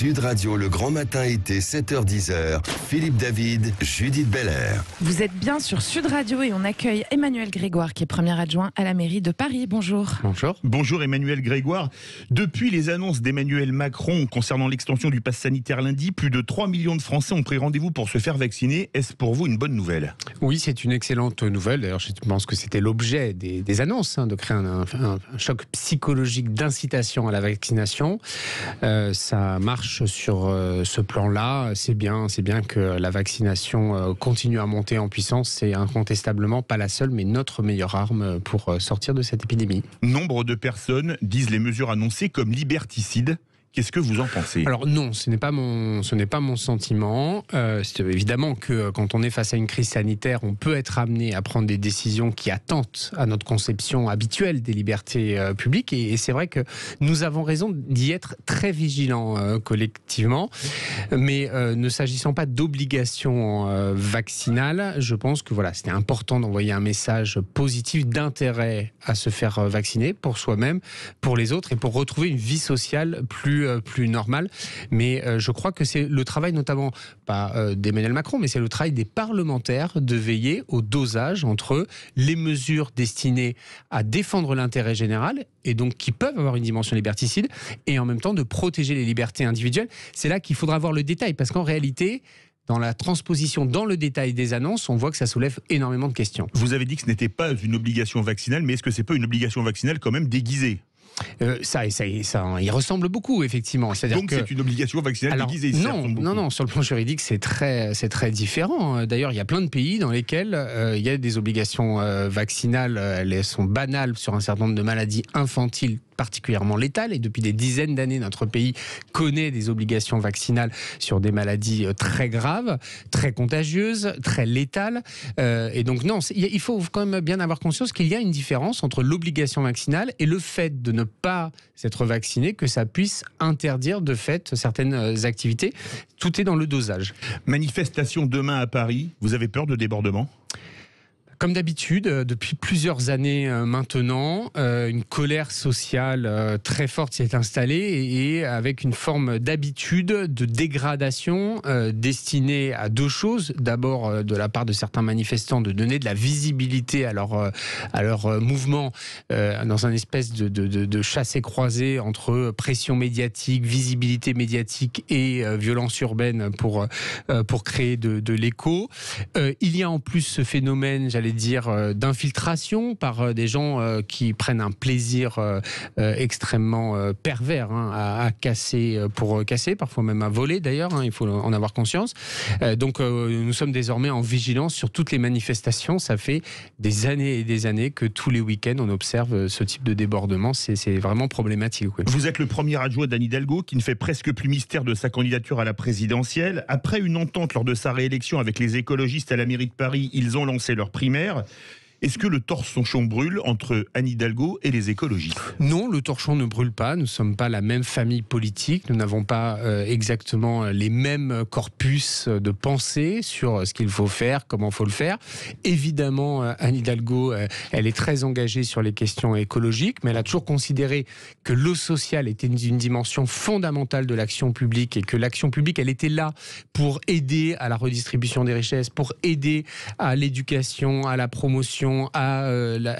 Sud Radio, le grand matin été, 7h-10h. Philippe David, Judith Belair. Vous êtes bien sur Sud Radio et on accueille Emmanuel Grégoire qui est premier adjoint à la mairie de Paris. Bonjour. Bonjour. Bonjour Emmanuel Grégoire. Depuis les annonces d'Emmanuel Macron concernant l'extension du pass sanitaire lundi, plus de 3 millions de Français ont pris rendez-vous pour se faire vacciner. Est-ce pour vous une bonne nouvelle ? Oui, c'est une excellente nouvelle. D'ailleurs, je pense que c'était l'objet des annonces, de créer un choc psychologique d'incitation à la vaccination. Ça marche sur ce plan-là. C'est bien que la vaccination continue à monter en puissance. C'est incontestablement pas la seule, mais notre meilleure arme pour sortir de cette épidémie. Nombre de personnes disent les mesures annoncées comme liberticides. Qu'est-ce que vous en pensez ? Alors non, ce n'est pas mon sentiment. C'est évidemment que quand on est face à une crise sanitaire, on peut être amené à prendre des décisions qui attentent à notre conception habituelle des libertés publiques. Et c'est vrai que nous avons raison d'y être très vigilants collectivement. Mais ne s'agissant pas d'obligation vaccinale, je pense que c'était important d'envoyer un message positif d'intérêt à se faire vacciner pour soi-même, pour les autres et pour retrouver une vie sociale plus normal, mais je crois que c'est le travail notamment, pas d'Emmanuel Macron, mais c'est le travail des parlementaires de veiller au dosage entre les mesures destinées à défendre l'intérêt général, et donc qui peuvent avoir une dimension liberticide, et en même temps de protéger les libertés individuelles. C'est là qu'il faudra voir le détail, parce qu'en réalité, dans la transposition, dans le détail des annonces, on voit que ça soulève énormément de questions. Vous avez dit que ce n'était pas une obligation vaccinale, mais est-ce que c'est pas une obligation vaccinale quand même déguisée ? Ça y ressemble beaucoup, effectivement. Donc c'est une obligation vaccinale déguisée. Non, sur le plan juridique, c'est très différent. D'ailleurs, il y a plein de pays dans lesquels il y a des obligations vaccinales. Elles sont banales sur un certain nombre de maladies infantiles particulièrement létales, et depuis des dizaines d'années, notre pays connaît des obligations vaccinales sur des maladies très graves, très contagieuses, très létales. Et donc non, il faut quand même bien avoir conscience qu'il y a une différence entre l'obligation vaccinale et le fait de ne pas être vacciné, que ça puisse interdire de fait certaines activités. Tout est dans le dosage. Manifestation demain à Paris, vous avez peur de débordement ? Comme d'habitude, depuis plusieurs années maintenant, une colère sociale très forte s'est installée et avec une forme d'habitude, de dégradation destinée à deux choses. D'abord, de la part de certains manifestants, de donner de la visibilité à leur mouvement dans un espèce de chassé-croisé entre pression médiatique, visibilité médiatique et violence urbaine pour créer de l'écho. Il y a en plus ce phénomène, j'allais dire, d'infiltration par des gens qui prennent un plaisir extrêmement pervers à casser pour casser, parfois même à voler d'ailleurs, il faut en avoir conscience. Donc nous sommes désormais en vigilance sur toutes les manifestations. Ça fait des années et des années que tous les week-ends on observe ce type de débordement. C'est vraiment problématique. Oui. Vous êtes le premier adjoint d'Anne Hidalgo qui ne fait presque plus mystère de sa candidature à la présidentielle. Après une entente lors de sa réélection avec les écologistes à la mairie de Paris, ils ont lancé leur primaire. Est-ce que le torchon brûle entre Anne Hidalgo et les écologistes ? Non, le torchon ne brûle pas. Nous ne sommes pas la même famille politique. Nous n'avons pas exactement les mêmes corpus de pensée sur ce qu'il faut faire, comment il faut le faire. Évidemment, Anne Hidalgo, elle est très engagée sur les questions écologiques, mais elle a toujours considéré que l'eau sociale était une dimension fondamentale de l'action publique et que l'action publique, elle était là pour aider à la redistribution des richesses, pour aider à l'éducation, à la promotion, à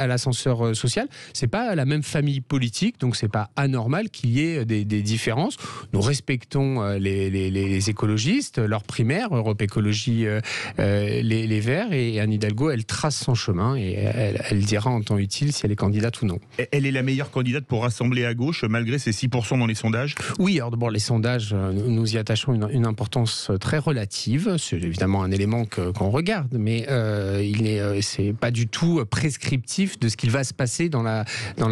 l'ascenseur social. C'est pas la même famille politique, donc c'est pas anormal qu'il y ait des différences. Nous respectons les écologistes, leur primaire, Europe Écologie, les Verts, et Anne Hidalgo, elle trace son chemin et elle dira en temps utile si elle est candidate ou non. Elle est la meilleure candidate pour rassembler à gauche, malgré ses 6% dans les sondages ? Oui, alors d'abord les sondages, nous y attachons une importance très relative. C'est évidemment un élément qu'on regarde, mais c'est pas du tout prescriptif de ce qu'il va se passer dans la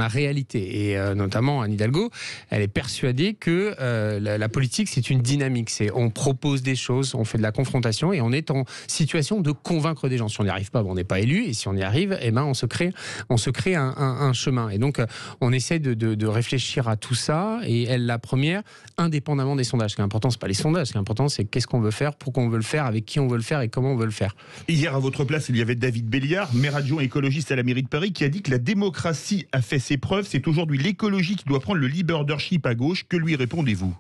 réalité. Et notamment Anne Hidalgo, elle est persuadée que la politique, c'est une dynamique. On propose des choses, on fait de la confrontation et on est en situation de convaincre des gens. Si on n'y arrive pas, on n'est pas élu, et si on y arrive, on se crée un chemin. Et donc, on essaie de réfléchir à tout ça, et elle, la première, indépendamment des sondages. Ce qui est important, c'est pas les sondages. Ce qui est important, c'est qu'est-ce qu'on veut faire, pourquoi on veut le faire, avec qui on veut le faire et comment on veut le faire. Hier, à votre place, il y avait David Béliard, maire adjoint écologiste à la mairie de Paris, qui a dit que la démocratie a fait ses preuves. C'est aujourd'hui l'écologie qui doit prendre le leadership à gauche. Que lui répondez-vous ?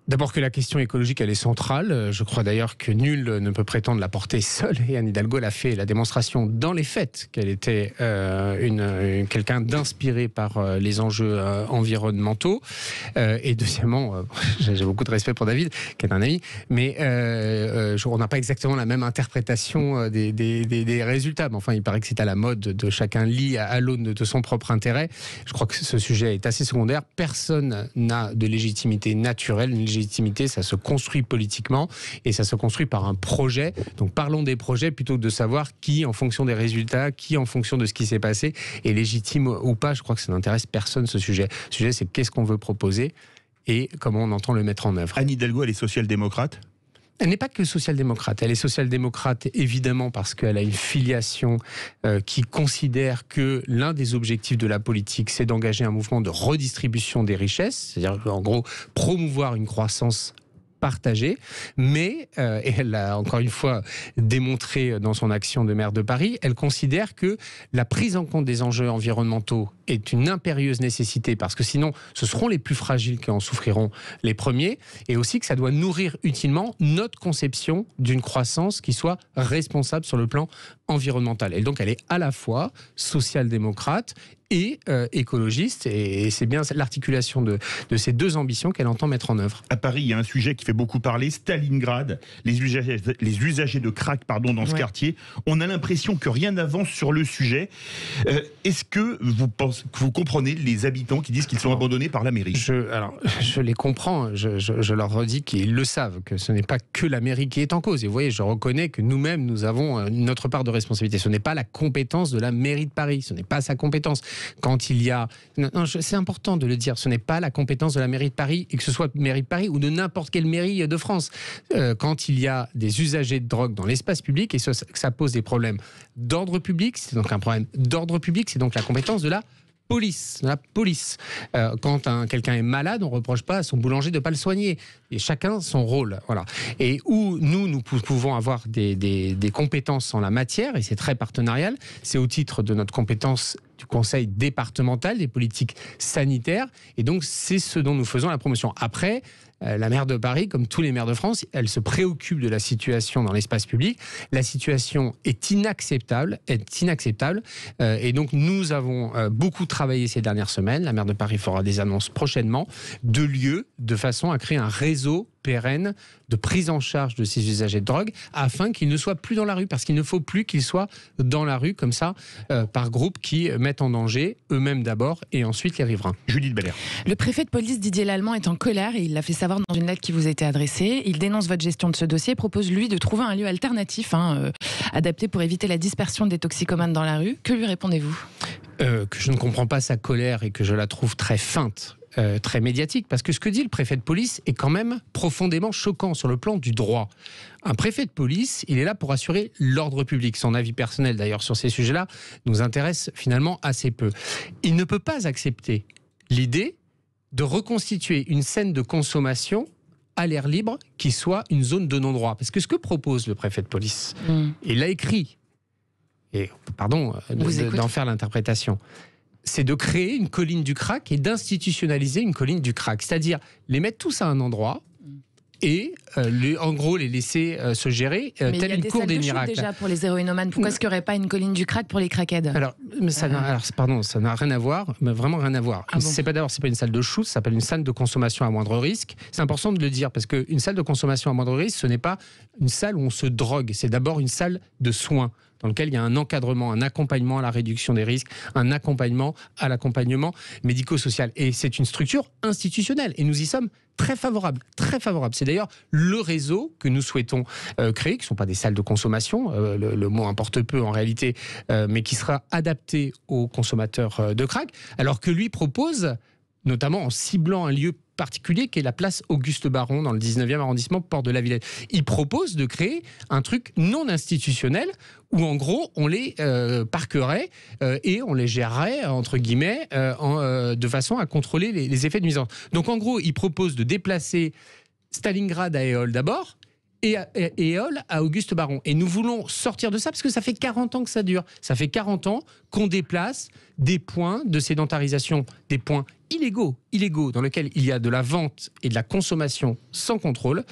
D'abord que la question écologique, elle est centrale. Je crois d'ailleurs que nul ne peut prétendre la porter seule. Et Anne Hidalgo l'a fait la démonstration dans les faits qu'elle était quelqu'un d'inspiré par les enjeux environnementaux. Et deuxièmement, j'ai beaucoup de respect pour David, qui est un ami, mais on n'a pas exactement la même interprétation des résultats. Mais enfin, il paraît que c'est à la mode de chacun lit à l'aune de son propre intérêt. Je crois que ce sujet est assez secondaire. Personne n'a de légitimité naturelle. Une légitimité, ça se construit politiquement et ça se construit par un projet. Donc parlons des projets plutôt que de savoir qui, en fonction des résultats, qui, en fonction de ce qui s'est passé, est légitime ou pas. Je crois que ça n'intéresse personne, ce sujet. Le sujet, c'est qu'est-ce qu'on veut proposer et comment on entend le mettre en œuvre. Anne Hidalgo, elle est social-démocrate ? Elle n'est pas que social-démocrate. Elle est social-démocrate évidemment parce qu'elle a une filiation qui considère que l'un des objectifs de la politique, c'est d'engager un mouvement de redistribution des richesses, c'est-à-dire en gros promouvoir une croissance partagée, mais, et elle l'a encore une fois démontré dans son action de maire de Paris, elle considère que la prise en compte des enjeux environnementaux est une impérieuse nécessité parce que sinon ce seront les plus fragiles qui en souffriront les premiers, et aussi que ça doit nourrir utilement notre conception d'une croissance qui soit responsable sur le plan environnemental. Et donc elle est à la fois social-démocrate et écologiste, et c'est bien l'articulation de ces deux ambitions qu'elle entend mettre en œuvre. À Paris, il y a un sujet qui fait beaucoup parler, Stalingrad, les usagers de crack dans ce quartier. On a l'impression que rien n'avance sur le sujet. Est-ce que vous comprenez les habitants qui disent qu'ils sont abandonnés par la mairie ? Je les comprends, je leur redis qu'ils le savent, que ce n'est pas que la mairie qui est en cause. Et vous voyez, je reconnais que nous-mêmes, nous avons notre part de responsabilité. Ce n'est pas la compétence de la mairie de Paris, ce n'est pas sa compétence. Quand il y a... c'est important de le dire, ce n'est pas la compétence de la mairie de Paris, et que ce soit mairie de Paris ou de n'importe quelle mairie de France. Quand il y a des usagers de drogue dans l'espace public, et ça pose des problèmes d'ordre public, c'est donc un problème d'ordre public, c'est donc la compétence de la police. Quand quelqu'un est malade, on ne reproche pas à son boulanger de ne pas le soigner. Et chacun son rôle. Voilà. Et où nous pouvons avoir des compétences en la matière, et c'est très partenarial, c'est au titre de notre compétence du conseil départemental des politiques sanitaires. Et donc, c'est ce dont nous faisons la promotion. Après, la maire de Paris, comme tous les maires de France, elle se préoccupe de la situation dans l'espace public. La situation est inacceptable. Et donc, nous avons beaucoup travaillé ces dernières semaines. La maire de Paris fera des annonces prochainement de lieux, de façon à créer un réseau pérenne de prise en charge de ces usagers de drogue afin qu'ils ne soient plus dans la rue, parce qu'il ne faut plus qu'ils soient dans la rue comme ça par groupe qui mettent en danger eux-mêmes d'abord et ensuite les riverains. Judith Belair. Le préfet de police Didier Lallemand est en colère et il l'a fait savoir dans une lettre qui vous a été adressée. Il dénonce votre gestion de ce dossier et propose lui de trouver un lieu alternatif adapté pour éviter la dispersion des toxicomanes dans la rue. Que lui répondez-vous ? Que je ne comprends pas sa colère et que je la trouve très feinte. Très médiatique, parce que ce que dit le préfet de police est quand même profondément choquant sur le plan du droit. Un préfet de police, il est là pour assurer l'ordre public. Son avis personnel d'ailleurs sur ces sujets-là nous intéresse finalement assez peu. Il ne peut pas accepter l'idée de reconstituer une scène de consommation à l'air libre qui soit une zone de non-droit. Parce que ce que propose le préfet de police, il l'a écrit, et pardon d'en faire l'interprétation, c'est de créer une colline du crack et d'institutionnaliser une colline du crack. C'est-à-dire les mettre tous à un endroit et en gros les laisser se gérer telle une cour des miracles. Déjà pour les héroïnomanes, pourquoi est-ce qu'il n'y aurait pas une colline du crack pour les crackheads ? Ça n'a rien à voir, mais vraiment rien à voir. C'est pas une salle de shoot, ça s'appelle une salle de consommation à moindre risque. C'est important de le dire parce qu'une salle de consommation à moindre risque, ce n'est pas une salle où on se drogue, c'est d'abord une salle de soins, dans lequel il y a un encadrement, un accompagnement à la réduction des risques, un accompagnement à l'accompagnement médico-social. Et c'est une structure institutionnelle. Et nous y sommes très favorables, très favorables. C'est d'ailleurs le réseau que nous souhaitons créer, qui ne sont pas des salles de consommation, le mot importe peu en réalité, mais qui sera adapté aux consommateurs de crack, alors que lui propose, notamment en ciblant un lieu particulier qui est la place Auguste Baron dans le 19e arrondissement, porte de la Villette. Il propose de créer un truc non institutionnel où en gros on les parquerait et on les gérerait entre guillemets de façon à contrôler les effets de nuisance. Donc en gros il propose de déplacer Stalingrad à Éole d'abord et Éole à Auguste Baron. Et nous voulons sortir de ça parce que ça fait 40 ans que ça dure. Ça fait 40 ans qu'on déplace des points de sédentarisation, des points illégaux dans lesquels il y a de la vente et de la consommation sans contrôle,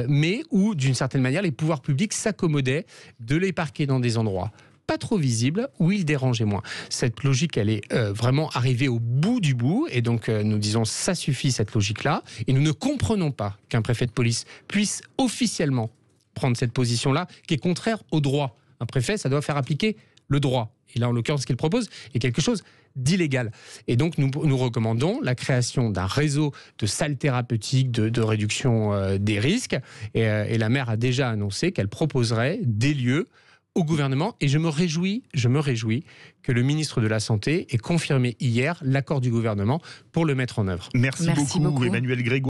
mais où, d'une certaine manière, les pouvoirs publics s'accommodaient de les parquer dans des endroits pas trop visibles, où ils dérangeaient moins. Cette logique, elle est vraiment arrivée au bout du bout, et donc nous disons, ça suffit cette logique-là, et nous ne comprenons pas qu'un préfet de police puisse officiellement prendre cette position-là, qui est contraire au droit. Un préfet, ça doit faire appliquer le droit. Et là, en l'occurrence, ce qu'il propose est quelque chose d'illégal. Et donc, nous recommandons la création d'un réseau de salles thérapeutiques, de réduction des risques. Et la maire a déjà annoncé qu'elle proposerait des lieux au gouvernement. Et je me réjouis que le ministre de la Santé ait confirmé hier l'accord du gouvernement pour le mettre en œuvre. Merci beaucoup, Emmanuel Grégoire.